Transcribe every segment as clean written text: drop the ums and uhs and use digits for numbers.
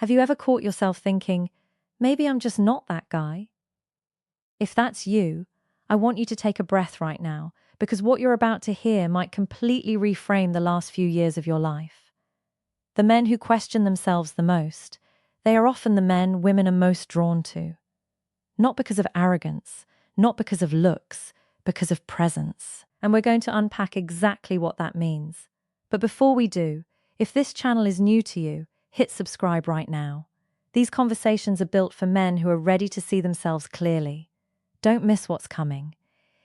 Have you ever caught yourself thinking, maybe I'm just not that guy? If that's you, I want you to take a breath right now, because what you're about to hear might completely reframe the last few years of your life. The men who question themselves the most, they are often the men women are most drawn to. Not because of arrogance, not because of looks, because of presence. And we're going to unpack exactly what that means. But before we do, if this channel is new to you, hit subscribe right now. These conversations are built for men who are ready to see themselves clearly. Don't miss what's coming.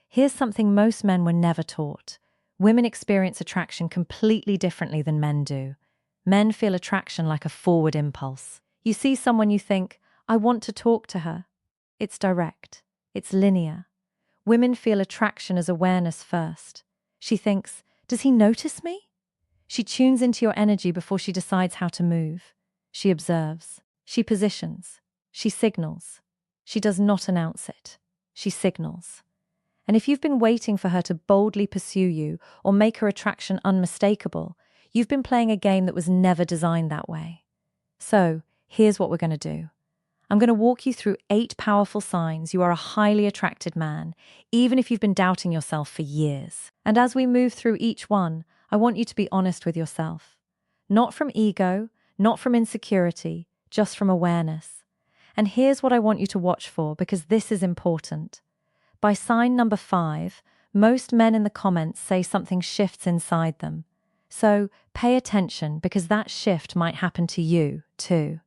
Here's something most men were never taught. Women experience attraction completely differently than men do. Men feel attraction like a forward impulse. You see someone, you think, I want to talk to her. It's direct. It's linear. Women feel attraction as awareness first. She thinks, does he notice me? She tunes into your energy before she decides how to move. She observes. She positions. She signals. She does not announce it. She signals. And if you've been waiting for her to boldly pursue you or make her attraction unmistakable, you've been playing a game that was never designed that way. So, here's what we're going to do. I'm going to walk you through 8 powerful signs you are a highly attracted man, even if you've been doubting yourself for years. And as we move through each one, I want you to be honest with yourself. Not from ego, not from insecurity, just from awareness. And here's what I want you to watch for, because this is important. By sign number 5, most men in the comments say something shifts inside them. So pay attention, because that shift might happen to you too.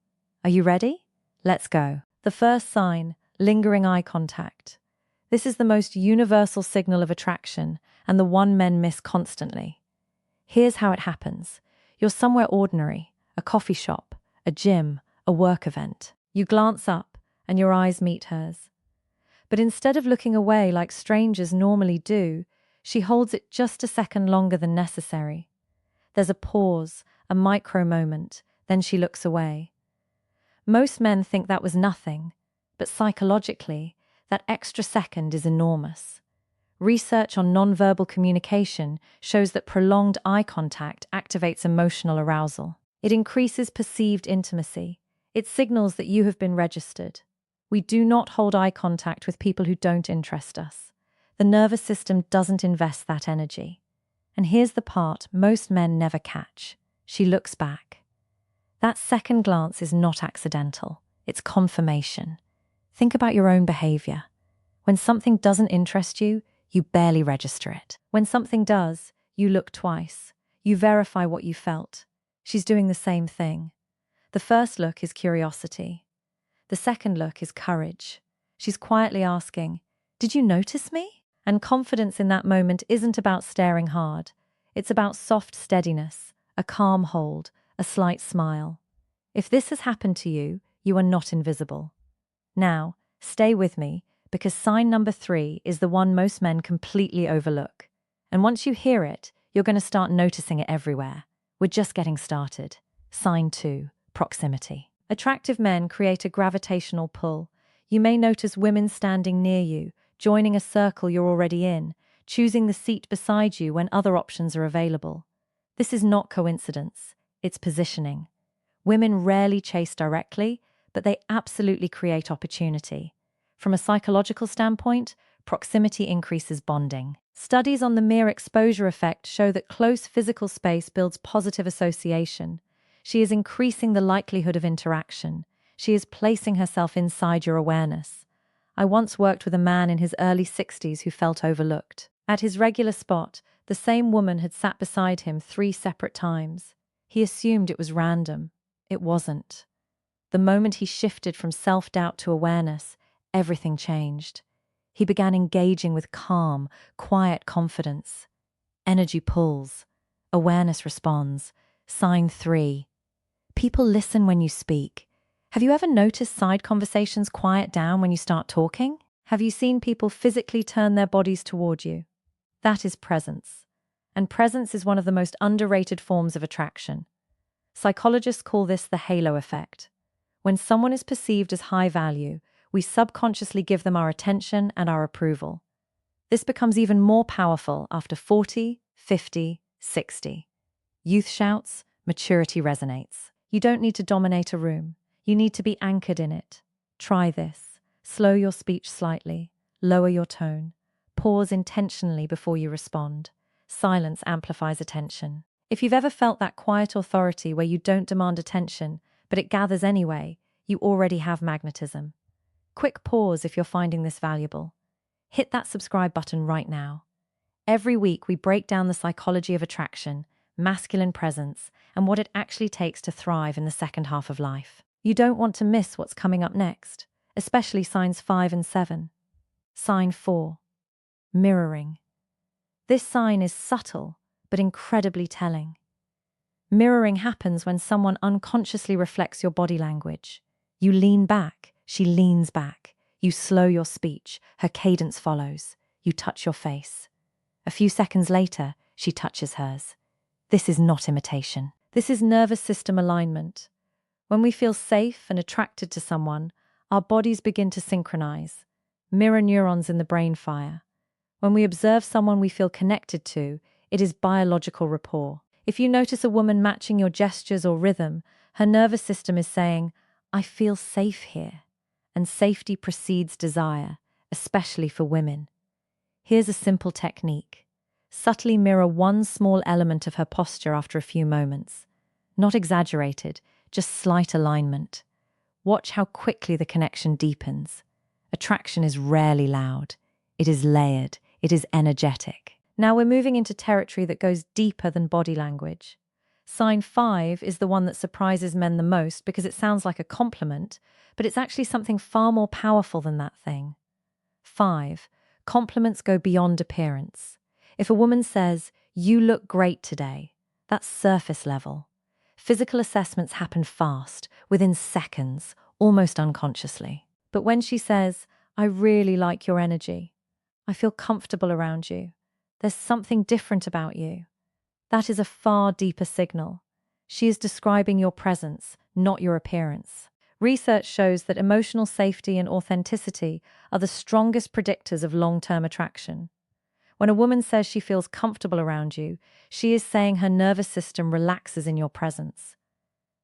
Are you ready? Let's go. The first sign, lingering eye contact. This is the most universal signal of attraction and the one men miss constantly. Here's how it happens. You're somewhere ordinary, a coffee shop, a gym, a work event. You glance up and your eyes meet hers. But instead of looking away like strangers normally do, she holds it just a second longer than necessary. There's a pause, a micro moment, then she looks away. Most men think that was nothing, but psychologically, that extra second is enormous. Research on nonverbal communication shows that prolonged eye contact activates emotional arousal. It increases perceived intimacy. It signals that you have been registered. We do not hold eye contact with people who don't interest us. The nervous system doesn't invest that energy. And here's the part most men never catch. She looks back. That second glance is not accidental. It's confirmation. Think about your own behavior. When something doesn't interest you, you barely register it. When something does, you look twice. You verify what you felt. She's doing the same thing. The first look is curiosity. The second look is courage. She's quietly asking, did you notice me? And confidence in that moment isn't about staring hard. It's about soft steadiness, a calm hold, a slight smile. If this has happened to you, you are not invisible. Now, stay with me, because sign number 3 is the one most men completely overlook. And once you hear it, you're going to start noticing it everywhere. We're just getting started. Sign 2, proximity. Attractive men create a gravitational pull. You may notice women standing near you, joining a circle you're already in, choosing the seat beside you when other options are available. This is not coincidence. It's positioning. Women rarely chase directly, but they absolutely create opportunity. From a psychological standpoint, proximity increases bonding. Studies on the mere exposure effect show that close physical space builds positive association. She is increasing the likelihood of interaction. She is placing herself inside your awareness. I once worked with a man in his early 60s who felt overlooked. At his regular spot, the same woman had sat beside him 3 separate times. He assumed it was random. It wasn't. The moment he shifted from self-doubt to awareness, everything changed. He began engaging with calm, quiet confidence. Energy pulls. Awareness responds. Sign 3. People listen when you speak. Have you ever noticed side conversations quiet down when you start talking? Have you seen people physically turn their bodies toward you? That is presence. And presence is one of the most underrated forms of attraction. Psychologists call this the halo effect. When someone is perceived as high value, we subconsciously give them our attention and our approval. This becomes even more powerful after 40, 50, 60. Youth shouts, maturity resonates. You don't need to dominate a room. You need to be anchored in it. Try this. Slow your speech slightly. Lower your tone. Pause intentionally before you respond. Silence amplifies attention. If you've ever felt that quiet authority where you don't demand attention, but it gathers anyway, you already have magnetism. Quick pause if you're finding this valuable. Hit that subscribe button right now. Every week we break down the psychology of attraction, masculine presence, and what it actually takes to thrive in the second half of life. You don't want to miss what's coming up next, especially signs 5 and 7. Sign 4. Mirroring. This sign is subtle, but incredibly telling. Mirroring happens when someone unconsciously reflects your body language. You lean back, she leans back. You slow your speech, her cadence follows. You touch your face. A few seconds later, she touches hers. This is not imitation. This is nervous system alignment. When we feel safe and attracted to someone, our bodies begin to synchronize. Mirror neurons in the brain fire. When we observe someone we feel connected to, it is biological rapport. If you notice a woman matching your gestures or rhythm, her nervous system is saying, I feel safe here. And safety precedes desire, especially for women. Here's a simple technique. Subtly mirror one small element of her posture after a few moments. Not exaggerated, just slight alignment. Watch how quickly the connection deepens. Attraction is rarely loud. It is layered. It is energetic. Now we're moving into territory that goes deeper than body language. Sign 5 is the one that surprises men the most because it sounds like a compliment, but it's actually something far more powerful than that thing. 5. Compliments go beyond appearance. If a woman says, "You look great today," that's surface level. Physical assessments happen fast, within seconds, almost unconsciously. But when she says, "I really like your energy. I feel comfortable around you. There's something different about you," that is a far deeper signal. She is describing your presence, not your appearance. Research shows that emotional safety and authenticity are the strongest predictors of long-term attraction. When a woman says she feels comfortable around you, she is saying her nervous system relaxes in your presence.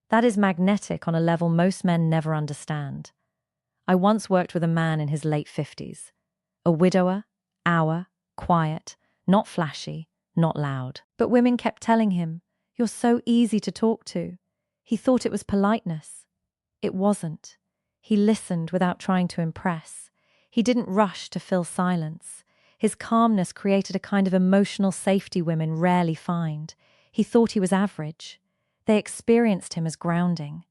That is magnetic on a level most men never understand. I once worked with a man in his late 50s. A widower, quiet, not flashy, not loud. But women kept telling him, "You're so easy to talk to." He thought it was politeness. It wasn't. He listened without trying to impress. He didn't rush to fill silence. His calmness created a kind of emotional safety women rarely find. He thought he was average. They experienced him as grounding.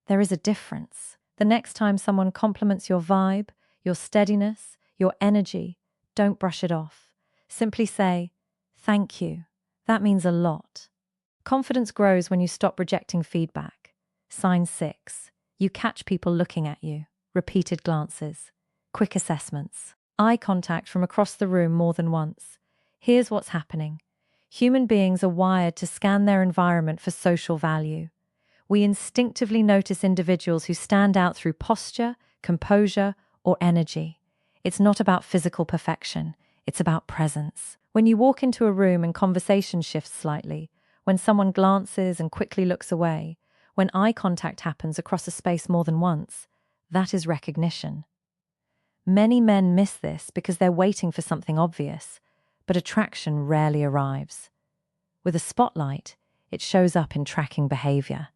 There is a difference. The next time someone compliments your vibe, your steadiness, your energy, don't brush it off. Simply say, "Thank you. That means a lot." Confidence grows when you stop rejecting feedback. Sign 6. You catch people looking at you. Repeated glances. Quick assessments. Eye contact from across the room more than once. Here's what's happening. Human beings are wired to scan their environment for social value. We instinctively notice individuals who stand out through posture, composure, or energy. It's not about physical perfection. It's about presence. When you walk into a room and conversation shifts slightly, when someone glances and quickly looks away, when eye contact happens across a space more than once, that is recognition. Many men miss this because they're waiting for something obvious, but attraction rarely arrives. With a spotlight, it shows up in tracking behavior.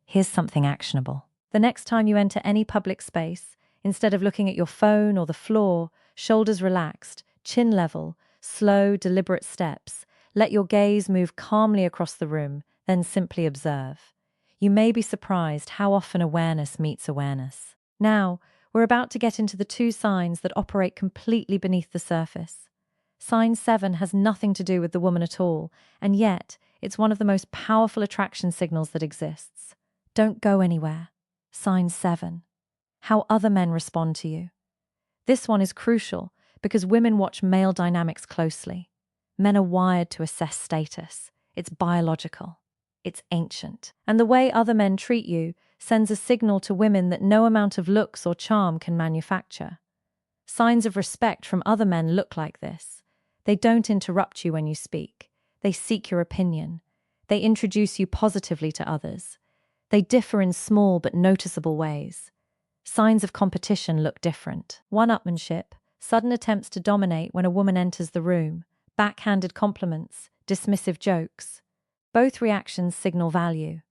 Here's something actionable. The next time you enter any public space, instead of looking at your phone or the floor, shoulders relaxed, chin level, slow, deliberate steps, let your gaze move calmly across the room, then simply observe. You may be surprised how often awareness meets awareness. Now, we're about to get into the 2 signs that operate completely beneath the surface. Sign 7 has nothing to do with the woman at all, and yet it's one of the most powerful attraction signals that exists. Don't go anywhere. Sign 7. How other men respond to you. This one is crucial because women watch male dynamics closely. Men are wired to assess status. It's biological. It's ancient. And the way other men treat you sends a signal to women that no amount of looks or charm can manufacture. Signs of respect from other men look like this. They don't interrupt you when you speak. They seek your opinion. They introduce you positively to others. They differ in small but noticeable ways. Signs of competition look different. One-upmanship, sudden attempts to dominate when a woman enters the room, backhanded compliments, dismissive jokes. Both reactions signal value.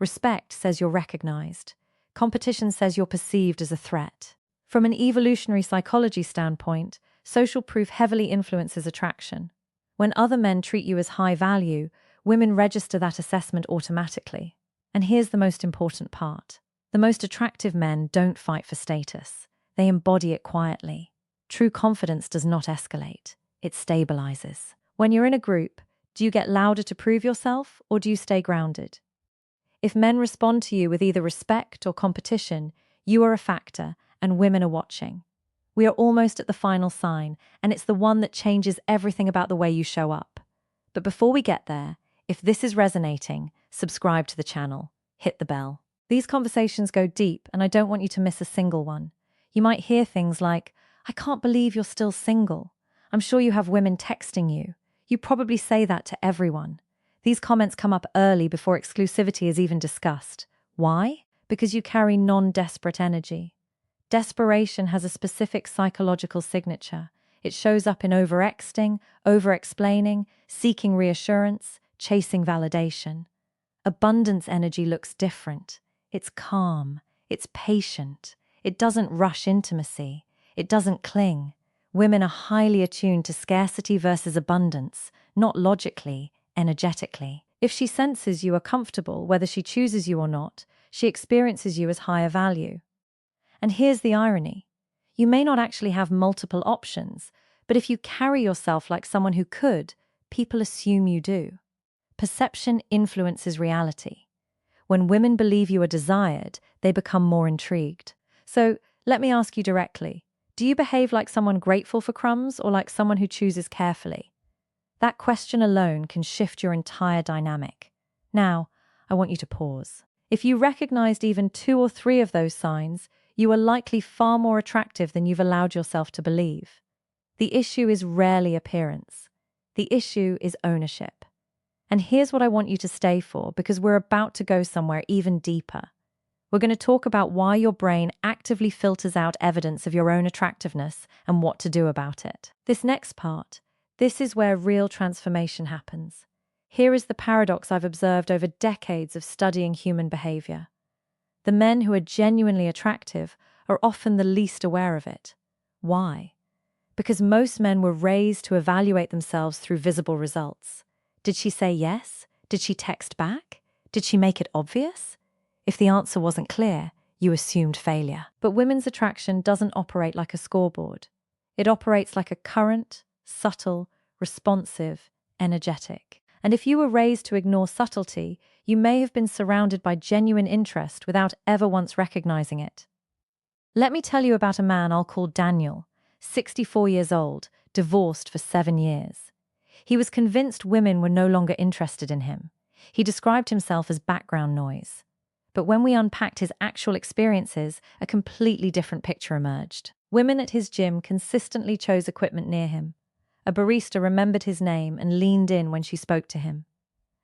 Respect says you're recognized. Competition says you're perceived as a threat. From an evolutionary psychology standpoint, social proof heavily influences attraction. When other men treat you as high value, women register that assessment automatically. And here's the most important part. The most attractive men don't fight for status. They embody it quietly. True confidence does not escalate. It stabilizes. When you're in a group, do you get louder to prove yourself, or do you stay grounded? If men respond to you with either respect or competition, you are a factor, and women are watching. We are almost at the final sign, and it's the one that changes everything about the way you show up. But before we get there, if this is resonating, subscribe to the channel, hit the bell. These conversations go deep, and I don't want you to miss a single one. You might hear things like, "I can't believe you're still single. I'm sure you have women texting you. You probably say that to everyone." These comments come up early before exclusivity is even discussed. Why? Because you carry non-desperate energy. Desperation has a specific psychological signature. It shows up in overexting, over-explaining, seeking reassurance, chasing validation. Abundance energy looks different. It's calm. It's patient. It doesn't rush intimacy. It doesn't cling. Women are highly attuned to scarcity versus abundance, not logically, energetically. If she senses you are comfortable, whether she chooses you or not, she experiences you as higher value. And here's the irony. You may not actually have multiple options, but if you carry yourself like someone who could, people assume you do. Perception influences reality. When women believe you are desired, they become more intrigued. So, let me ask you directly, do you behave like someone grateful for crumbs or like someone who chooses carefully? That question alone can shift your entire dynamic. Now, I want you to pause. If you recognized even 2 or 3 of those signs, you are likely far more attractive than you've allowed yourself to believe. The issue is rarely appearance. The issue is ownership. And here's what I want you to stay for, because we're about to go somewhere even deeper. We're going to talk about why your brain actively filters out evidence of your own attractiveness and what to do about it. This next part, this is where real transformation happens. Here is the paradox I've observed over decades of studying human behavior. The men who are genuinely attractive are often the least aware of it. Why? Because most men were raised to evaluate themselves through visible results. Did she say yes? Did she text back? Did she make it obvious? If the answer wasn't clear, you assumed failure. But women's attraction doesn't operate like a scoreboard. It operates like a current, subtle, responsive, energetic. And if you were raised to ignore subtlety, you may have been surrounded by genuine interest without ever once recognizing it. Let me tell you about a man I'll call Daniel, 64 years old, divorced for 7 years. He was convinced women were no longer interested in him. He described himself as background noise. But when we unpacked his actual experiences, a completely different picture emerged. Women at his gym consistently chose equipment near him. A barista remembered his name and leaned in when she spoke to him.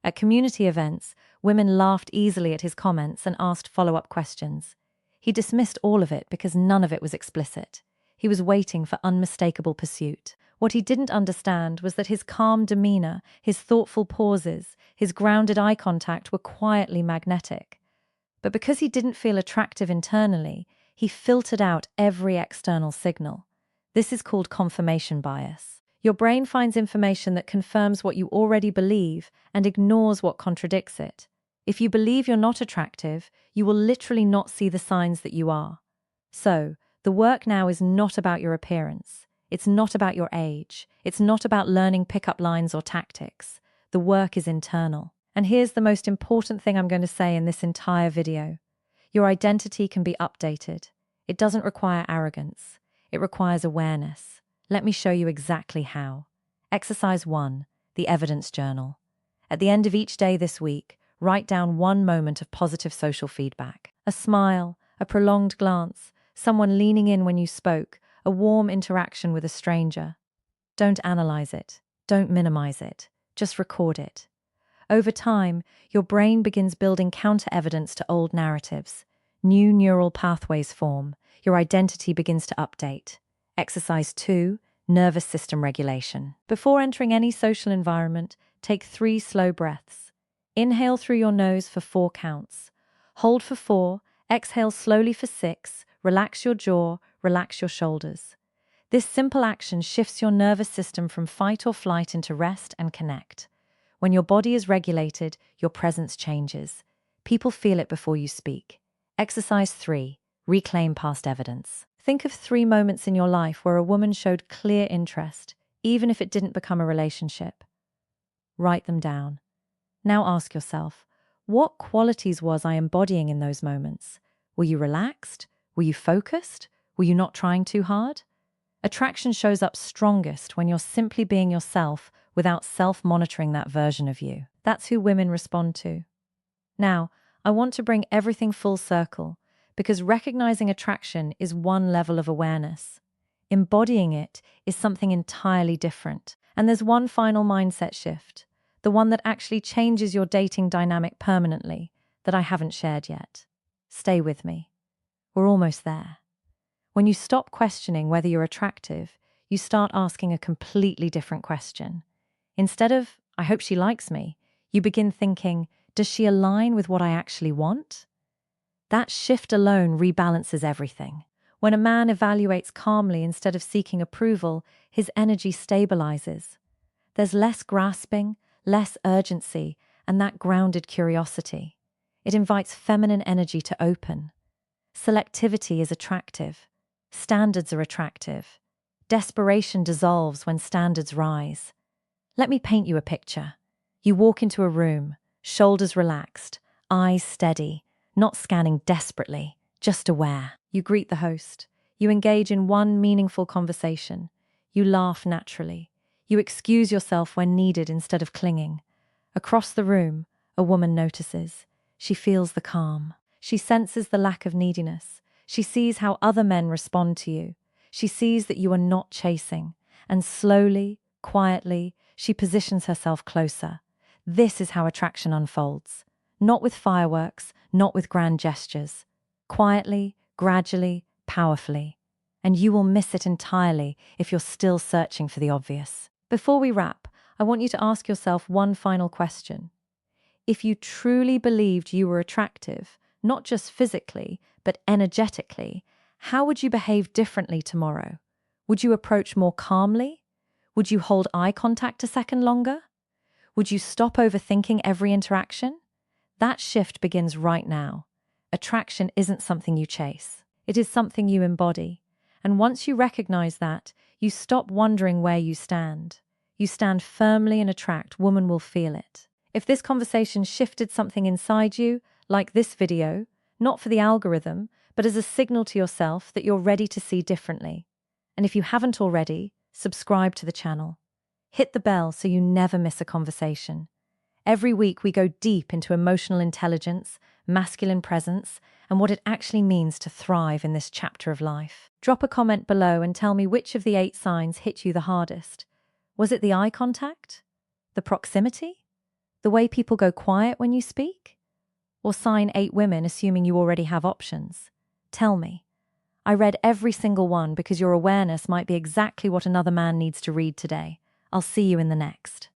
At community events, women laughed easily at his comments and asked follow-up questions. He dismissed all of it because none of it was explicit. He was waiting for unmistakable pursuit. What he didn't understand was that his calm demeanor, his thoughtful pauses, his grounded eye contact were quietly magnetic. But because he didn't feel attractive internally, he filtered out every external signal. This is called confirmation bias. Your brain finds information that confirms what you already believe and ignores what contradicts it. If you believe you're not attractive, you will literally not see the signs that you are. So, the work now is not about your appearance. It's not about your age. It's not about learning pickup lines or tactics. The work is internal. And here's the most important thing I'm going to say in this entire video. Your identity can be updated. It doesn't require arrogance. It requires awareness. Let me show you exactly how. Exercise 1, the evidence journal. At the end of each day this week, write down one moment of positive social feedback. A smile, a prolonged glance, someone leaning in when you spoke, a warm interaction with a stranger. Don't analyze it. Don't minimize it. Just record it. Over time, your brain begins building counter-evidence to old narratives. New neural pathways form. Your identity begins to update. Exercise 2, nervous system regulation. Before entering any social environment, take 3 slow breaths. Inhale through your nose for 4 counts. Hold for 4, exhale slowly for 6, relax your jaw, relax your shoulders. This simple action shifts your nervous system from fight or flight into rest and connect. When your body is regulated, your presence changes. People feel it before you speak. Exercise 3, reclaim past evidence. Think of 3 moments in your life where a woman showed clear interest, even if it didn't become a relationship. Write them down. Now ask yourself, what qualities was I embodying in those moments? Were you relaxed? Were you focused? Were you not trying too hard? Attraction shows up strongest when you're simply being yourself without self-monitoring that version of you. That's who women respond to. Now, I want to bring everything full circle because recognizing attraction is one level of awareness. Embodying it is something entirely different. And there's one final mindset shift, the one that actually changes your dating dynamic permanently, that I haven't shared yet. Stay with me. We're almost there. When you stop questioning whether you're attractive, you start asking a completely different question. Instead of, I hope she likes me, you begin thinking, does she align with what I actually want? That shift alone rebalances everything. When a man evaluates calmly instead of seeking approval, his energy stabilizes. There's less grasping, less urgency, and that grounded curiosity. It invites feminine energy to open. Selectivity is attractive. Standards are attractive. Desperation dissolves when standards rise. Let me paint you a picture. You walk into a room, shoulders relaxed, eyes steady, not scanning desperately, just aware. You greet the host. You engage in one meaningful conversation. You laugh naturally. You excuse yourself when needed instead of clinging. Across the room, a woman notices. She feels the calm. She senses the lack of neediness. She sees how other men respond to you. She sees that you are not chasing. And slowly, quietly, she positions herself closer. This is how attraction unfolds. Not with fireworks, not with grand gestures. Quietly, gradually, powerfully. And you will miss it entirely if you're still searching for the obvious. Before we wrap, I want you to ask yourself one final question. If you truly believed you were attractive, not just physically, but energetically, how would you behave differently tomorrow? Would you approach more calmly? Would you hold eye contact a second longer? Would you stop overthinking every interaction? That shift begins right now. Attraction isn't something you chase. It is something you embody. And once you recognize that, you stop wondering where you stand. You stand firmly and attract, woman will feel it. If this conversation shifted something inside you, like this video, not for the algorithm, but as a signal to yourself that you're ready to see differently. And if you haven't already, subscribe to the channel. Hit the bell so you never miss a conversation. Every week we go deep into emotional intelligence, masculine presence, and what it actually means to thrive in this chapter of life. Drop a comment below and tell me which of the 8 signs hit you the hardest. Was it the eye contact? The proximity? The way people go quiet when you speak? Or sign 8 women assuming you already have options? Tell me. I read every single one because your awareness might be exactly what another man needs to read today. I'll see you in the next.